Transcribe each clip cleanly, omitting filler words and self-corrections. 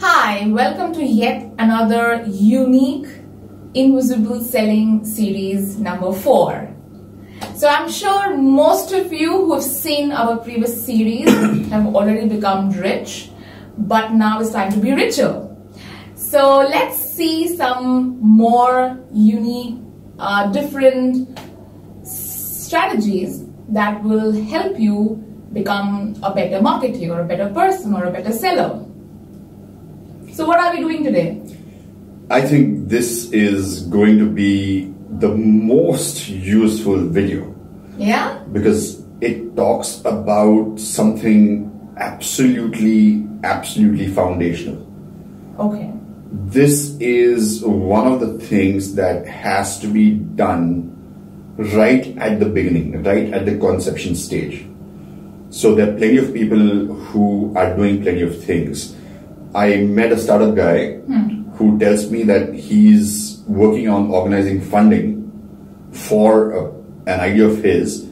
Hi, welcome to yet another unique invisible selling series number 4. So I'm sure most of you who have seen our previous series have already become rich, but now it's time to be richer. So let's see some more unique, different strategies that will help you become a better marketer or a better person or a better seller. So what are we doing today? I think this is going to be the most useful video. Yeah? Because it talks about something absolutely foundational. Okay. This is one of the things that has to be done right at the beginning, right at the conception stage. So there are plenty of people who are doing plenty of things. I met a startup guy who tells me that he's working on organizing funding for an idea of his,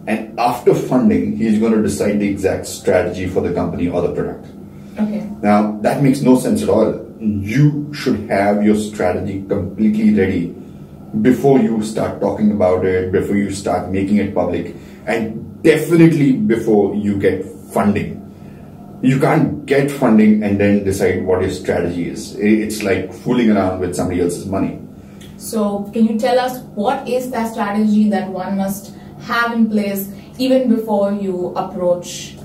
and after funding, he's going to decide the exact strategy for the company or the product. Okay. Now, that makes no sense at all. You should have your strategy completely ready before you start talking about it, before you start making it public, and definitely before you get funding. You can't get funding and then decide what your strategy is. It's like fooling around with somebody else's money. So can you tell us what is that strategy that one must have in place even before you approach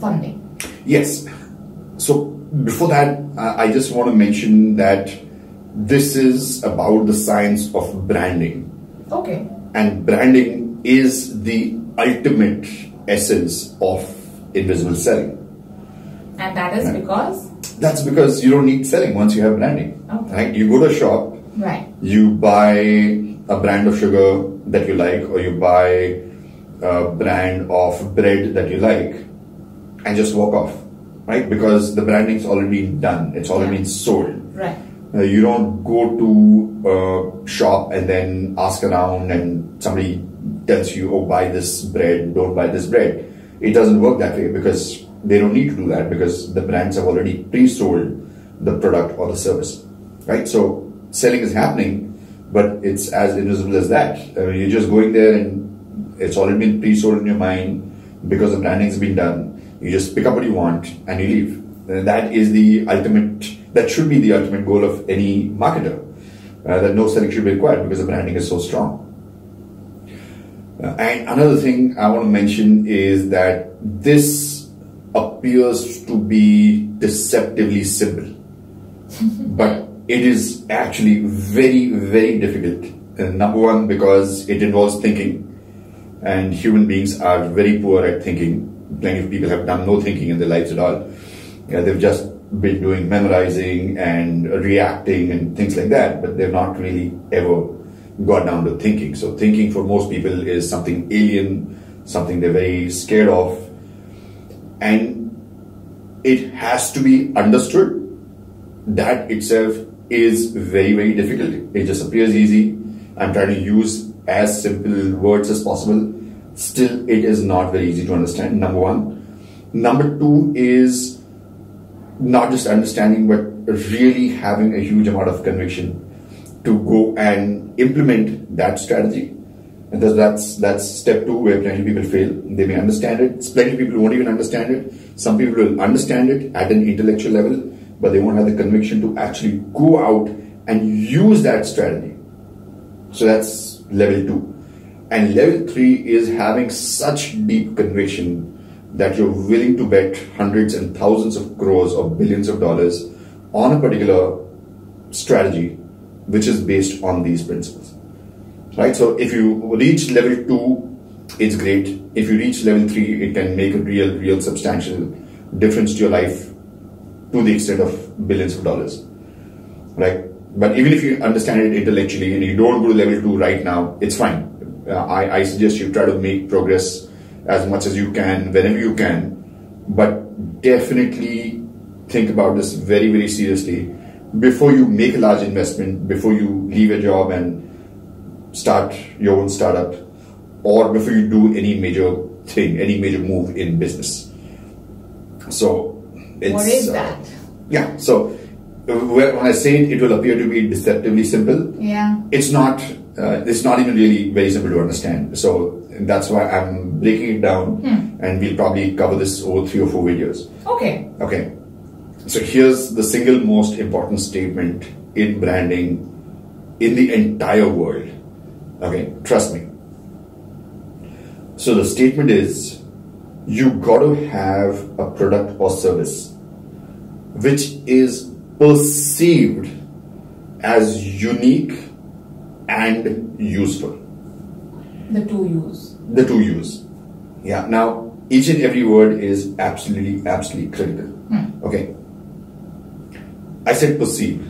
funding? Yes. So before that, I just want to mention that this is about the science of branding. Okay. And branding is the ultimate essence of invisible selling. And that is because? That's because you don't need selling once you have branding. Okay. Right? You go to a shop, right. You buy a brand of sugar that you like, or you buy a brand of bread that you like, and just walk off, right? Because the branding's already been done. It's already been sold. Right. You don't go to a shop and then ask around and somebody tells you, oh, buy this bread, don't buy this bread. It doesn't work that way because they don't need to do that because the brands have already pre-sold the product or the service, right? So selling is happening, but it's as invisible as that. You're just going there and it's already been pre-sold in your mind because the branding's been done. You just pick up what you want and you leave. And that is the ultimate, that should be the ultimate goal of any marketer, that no selling should be required because the branding is so strong. And another thing I want to mention is that this appears to be deceptively simple, but it is actually very difficult. Number one, because it involves thinking, and human beings are very poor at thinking. Plenty of people have done no thinking in their lives at all. They've just been doing memorizing and reacting and things like that, but they've not really ever got down to thinking. So thinking for most people is something alien, something they're very scared of, and it has to be understood. That itself is very difficult. It just appears easy. I'm trying to use as simple words as possible. Still, it is not very easy to understand, number one. Number two is not just understanding, but really having a huge amount of conviction to go and implement that strategy. And that's step 2 where plenty of people fail. They may understand it. Plenty of people won't even understand it. Some people will understand it at an intellectual level, but they won't have the conviction to actually go out and use that strategy. So that's level 2. And level 3 is having such deep conviction that you're willing to bet hundreds and thousands of crores or billions of dollars on a particular strategy which is based on these principles. Right? So if you reach level 2, it's great. If you reach level 3, it can make a real substantial difference to your life to the extent of billions of dollars. Right? But even if you understand it intellectually and you don't go to level 2 right now, it's fine. I suggest you try to make progress as much as you can, whenever you can, but definitely think about this very seriously before you make a large investment, before you leave a job and start your own startup, or before you do any major thing, any major move in business. So it's, what is that? Yeah. So when I say it will appear to be deceptively simple. Yeah. It's not. It's not even really very simple to understand. So that's why I'm breaking it down, and we'll probably cover this over 3 or 4 videos. Okay. Okay. So here's the single most important statement in branding in the entire world. Okay, trust me. So the statement is, you got to have a product or service which is perceived as unique and useful. The two U's. The two U's. Yeah. Now, each and every word is absolutely critical. Okay. I said perceived.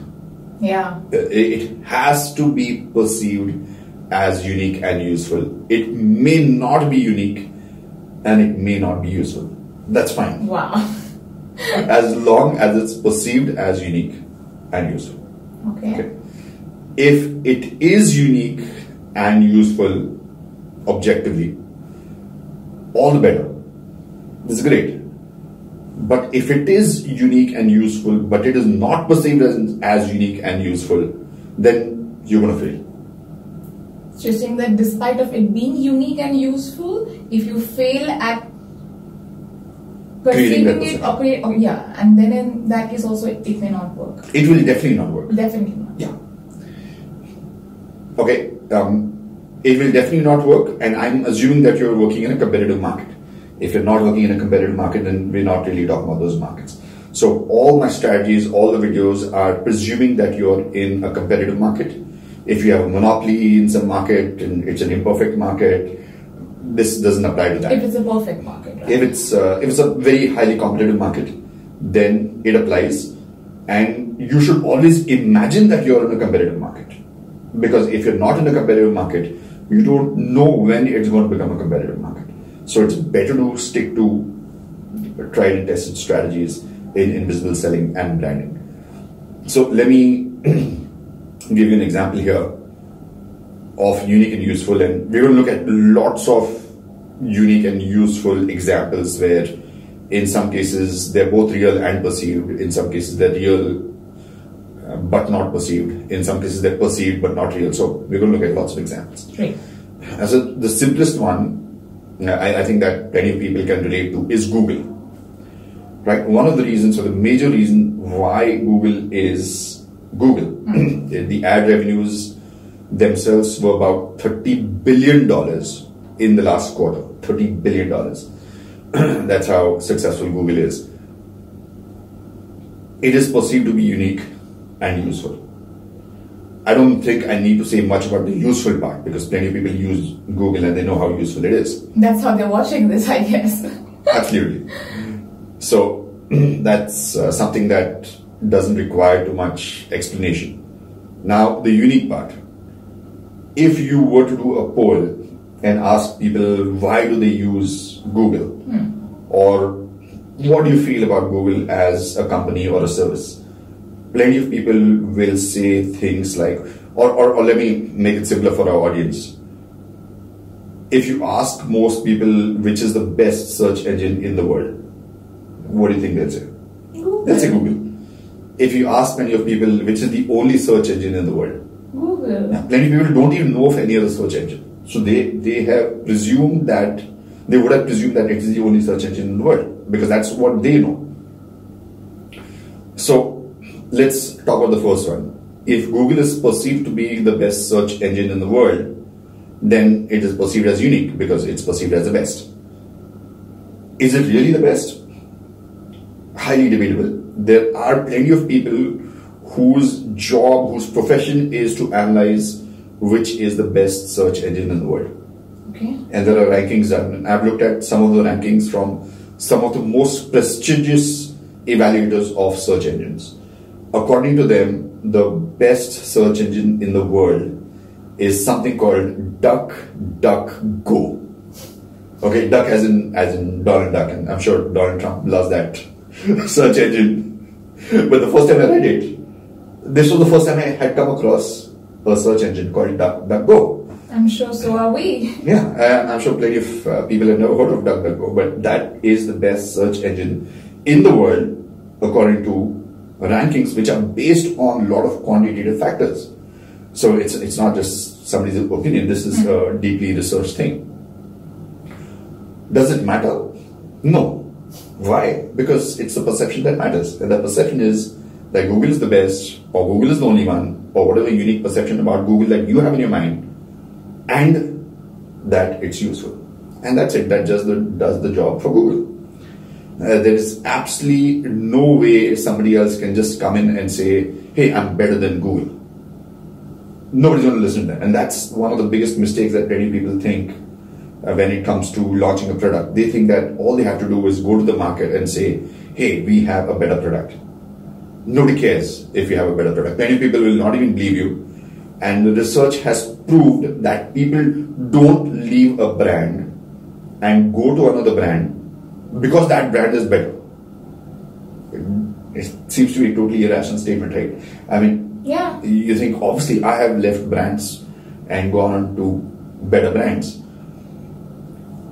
Yeah. It has to be perceived as unique and useful. It may not be unique and it may not be useful. That's fine. Wow. As long as it's perceived as unique and useful. Okay. If it is unique and useful objectively, all the better. This is great. But if it is unique and useful, but it is not perceived as unique and useful, then you're going to fail. So you're saying that despite of it being unique and useful, if you fail at perceiving it, and then in that case also it may not work. It will definitely not work. Definitely not. Yeah. Okay. It will definitely not work, and I'm assuming that you're working in a competitive market. If you're not working in a competitive market, then we're not really talking about those markets. So all my strategies, all the videos are presuming that you're in a competitive market. If you have a monopoly in some market and it's an imperfect market, this doesn't apply to that. If it's a perfect market, right? If it's a very highly competitive market, then it applies. And you should always imagine that you're in a competitive market. Because if you're not in a competitive market, you don't know when it's going to become a competitive market. So it's better to stick to tried and tested strategies in visible selling and branding. So let me give you an example here of unique and useful, and we're going to look at lots of unique and useful examples where in some cases they're both real and perceived, in some cases they're real but not perceived, in some cases they're perceived but not real. So we're going to look at lots of examples. Right. So the simplest one I think that plenty of people can relate to is Google. Right? One of the reasons, or the major reason why Google is Google, the ad revenues themselves were about $30 billion in the last quarter. $30 billion. That's how successful Google is. It is perceived to be unique and useful. I don't think I need to say much about the useful part because plenty of people use Google and they know how useful it is. That's how they're watching this, I guess. Absolutely. So that's something that doesn't require too much explanation. Now, the unique part. If you were to do a poll and ask people why do they use Google, or what do you feel about Google as a company or a service, plenty of people will say things like, or let me make it simpler for our audience. If you ask most people which is the best search engine in the world, what do you think they'll say? Google. They'll say Google. If you ask many of people which is the only search engine in the world, Google. plenty of people don't even know of any other search engine. So they have presumed that, they would have presumed that it is the only search engine in the world because that's what they know. So let's talk about the first one. If Google is perceived to be the best search engine in the world, then it is perceived as unique because it's perceived as the best. Is it really the best? Highly debatable. There are plenty of people whose job, whose profession is to analyze which is the best search engine in the world. Okay. And there are rankings done. I've looked at some of the rankings from some of the most prestigious evaluators of search engines. According to them, the best search engine in the world is something called DuckDuckGo. Okay, duck as in Donald Duck, and I'm sure Donald Trump loves that search engine. But the first time I read it, this was the first time I had come across a search engine called DuckDuckGo. I'm sure so are we. Yeah, I'm sure plenty of people have never heard of DuckDuckGo, but that is the best search engine in the world according to rankings which are based on a lot of quantitative factors. So it's not just somebody's opinion. This is a deeply researched thing. Does it matter? No. Why? Because it's the perception that matters. And the perception is that Google is the best, or Google is the only one, or whatever unique perception about Google that you have in your mind, and that it's useful. And that's it. That just does the job for Google. There is absolutely no way somebody else can just come in and say, hey, I'm better than Google. Nobody's going to listen to that. And that's one of the biggest mistakes that many people think when it comes to launching a product. They think that all they have to do is go to the market and say, hey, we have a better product. Nobody cares if you have a better product. Many people will not even believe you. And the research has proved that people don't leave a brand and go to another brand because that brand is better. It seems to be a totally irrational statement, right? I mean, yeah. You think, obviously, I have left brands and gone on to better brands.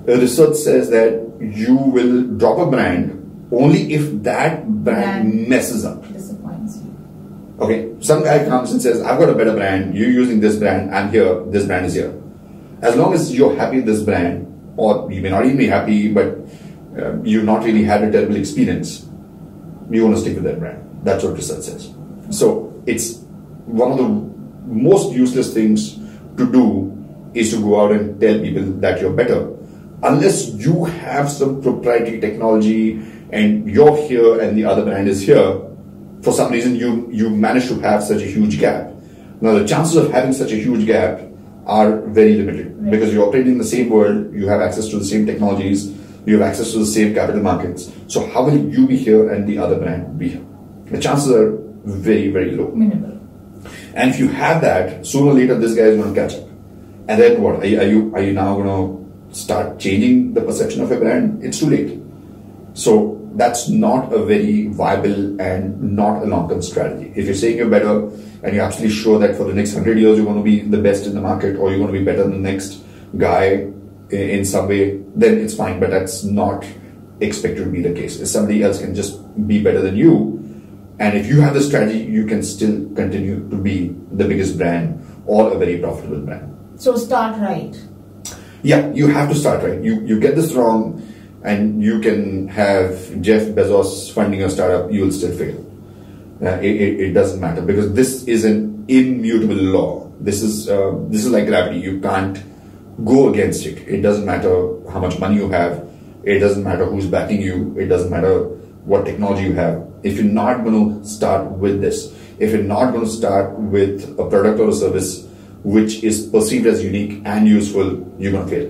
The research says that you will drop a brand only if that brand messes up. Disappoints you. Okay, some guy comes and says, I've got a better brand, you're using this brand, I'm here, this brand is here. As long as you're happy with this brand, or you may not even be happy, but you've not really had a terrible experience, you want to stick with that brand. That's what research says. So it's one of the most useless things to do is to go out and tell people that you're better. Unless you have some proprietary technology and you're here and the other brand is here, for some reason you manage to have such a huge gap. Now the chances of having such a huge gap are very limited, right? Because you operate in the same world, you have access to the same technologies, you have access to the same capital markets. So how will you be here and the other brand be here? The chances are very, very low. Minimal. And if you have that, sooner or later this guy is going to catch up. And then what? Are you now going to start changing the perception of a brand? It's too late. So that's not a very viable and not a long-term strategy. If you're saying you're better and you're absolutely sure that for the next 100 years you're going to be the best in the market, or you're going to be better than the next guy in some way, then it's fine. But that's not expected to be the case. If somebody else can just be better than you, and if you have the strategy, you can still continue to be the biggest brand or a very profitable brand. So start right. Yeah, you have to start right. You get this wrong, and you can have Jeff Bezos funding a startup, you will still fail. It doesn't matter, because this is an immutable law. This is like gravity. You can't go against it. It doesn't matter how much money you have. It doesn't matter who's backing you. It doesn't matter what technology you have. If you're not going to start with this, if you're not going to start with a product or a service which is perceived as unique and useful, you're going to fail.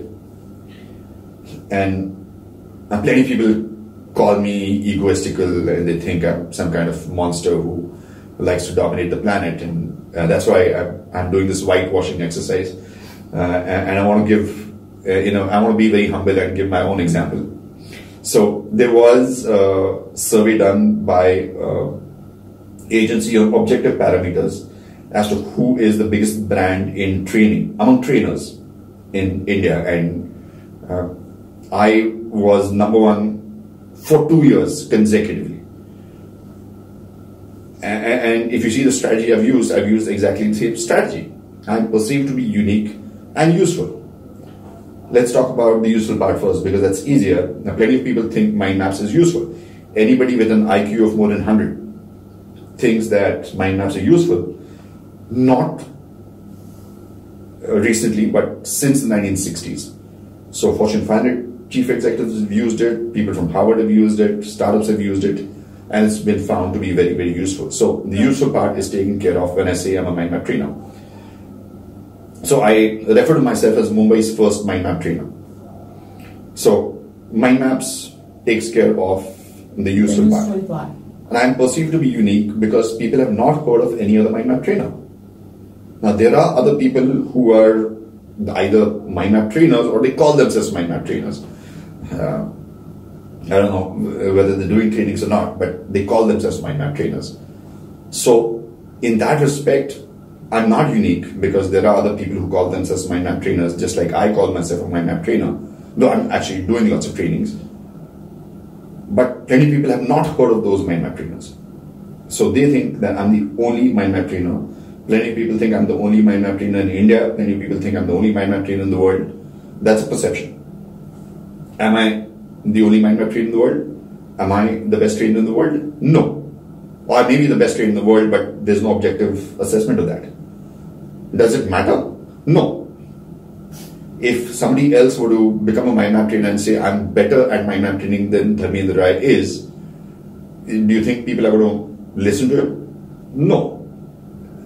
And plenty of people call me egoistical, and they think I'm some kind of monster who likes to dominate the planet. And that's why I'm doing this whitewashing exercise. And I want to give, I want to be very humble and give my own example. So there was a survey done by agency on objective parameters as to who is the biggest brand in training among trainers in India, and I was number one for 2 years consecutively. And if you see the strategy I've used exactly the same strategy. I'm perceived to be unique and useful. Let's talk about the useful part first, because that's easier. Now, plenty of people think mind maps is useful. Anybody with an IQ of more than 100 thinks that mind maps are useful. Not recently, but since the 1960s. So Fortune 500 chief executives have used it, people from Harvard have used it, startups have used it, and it's been found to be very, very useful. So the useful part is taken care of when I say I'm a mind map trainer. So I refer to myself as Mumbai's first mind map trainer. So mind maps takes care of the useful part. And I'm perceived to be unique because people have not heard of any other mind map trainer. Now there are other people who are either mind map trainers or they call themselves mind map trainers. I don't know whether they're doing trainings or not, but they call themselves mind map trainers. So in that respect, I'm not unique, because there are other people who call themselves mind map trainers, just like I call myself a mind map trainer, though I'm actually doing lots of trainings. But many people have not heard of those mind map trainers. So they think that I'm the only mind map trainer. Plenty of people think I'm the only mind map trainer in India. Plenty of people think I'm the only mind map trainer in the world. That's a perception. Am I the only mind map trainer in the world? Am I the best trainer in the world? No. Or maybe the best trainer in the world, but there's no objective assessment of that. Does it matter? No. If somebody else were to become a mind map trainer and say, I'm better at mind map training than Dharmendra is, do you think people are going to listen to him? No.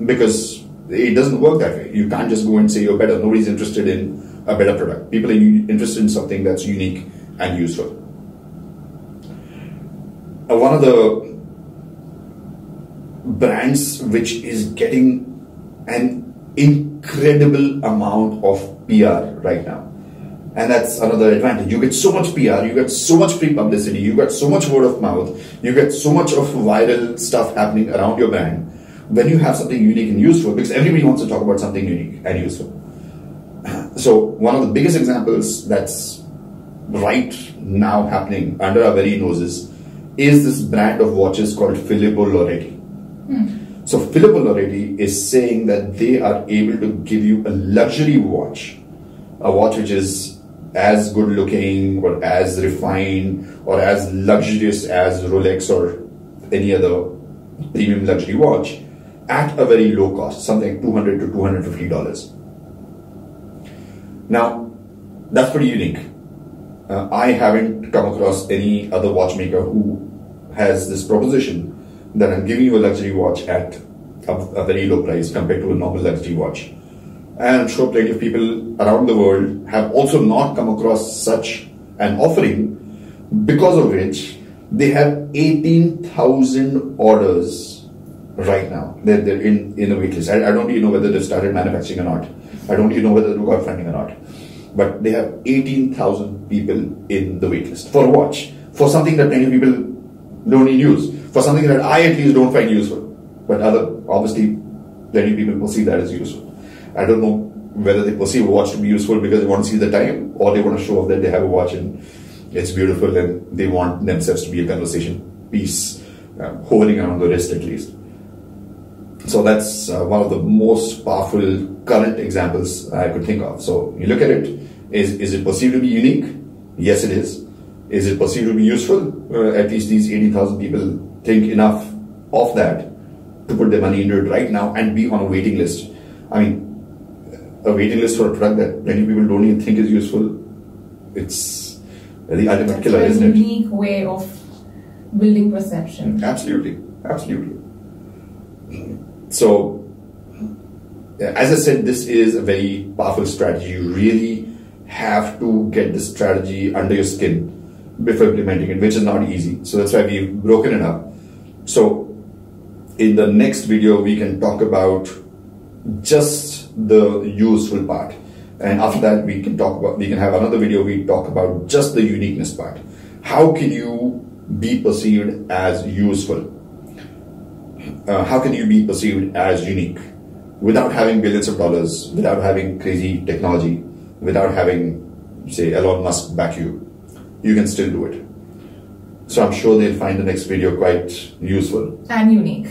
Because it doesn't work that way. You can't just go and say you're better. Nobody's interested in a better product. People are interested in something that's unique and useful. One of the brands which is getting an incredible amount of PR right now, and that's another advantage. You get so much PR, you get so much free publicity, you get so much word of mouth, you get so much of viral stuff happening around your brand when you have something unique and useful, because everybody wants to talk about something unique and useful. So one of the biggest examples that's right now happening under our very noses is this brand of watches called Filippo Loretti. So Filippo Loretti is saying that they are able to give you a luxury watch, a watch which is as good looking or as refined or as luxurious as Rolex or any other premium luxury watch at a very low cost, something like $200 to $250. Now, that's pretty unique. I haven't come across any other watchmaker who has this proposition that I'm giving you a luxury watch at a very low price compared to a normal luxury watch. And I'm sure plenty of people around the world have also not come across such an offering, because of which they have 18,000 orders right now. They're in a waitlist. I don't even know whether they've started manufacturing or not. I don't even know whether they've got funding or not. But they have 18,000 people in the waitlist for a watch, for something that many people don't even use, for something that I at least don't find useful. But obviously, many people perceive that as useful. I don't know whether they perceive a watch to be useful because they want to see the time, or they want to show off that they have a watch and it's beautiful and they want themselves to be a conversation piece hovering around the wrist at least. So that's one of the most powerful current examples I could think of. So you look at it, is it perceived to be unique? Yes, it is. Is it perceived to be useful? At least these 80,000 people think enough of that to put their money into it right now and be on a waiting list. I mean, a waiting list for a product that many people don't even think is useful, it's the ultimate killer, isn't it? It's a unique way of building perception. Absolutely, absolutely. So, as I said, this is a very powerful strategy. You really have to get this strategy under your skin before implementing it, which is not easy. So that's why we've broken it up. So in the next video, we can talk about just the useful part. And after that, we can have another video, we talk about just the uniqueness part. How can you be perceived as useful? How can you be perceived as unique without having billions of dollars, without having crazy technology, without having, say, Elon Musk back you? You can still do it. So I'm sure they'll find the next video quite useful. And unique.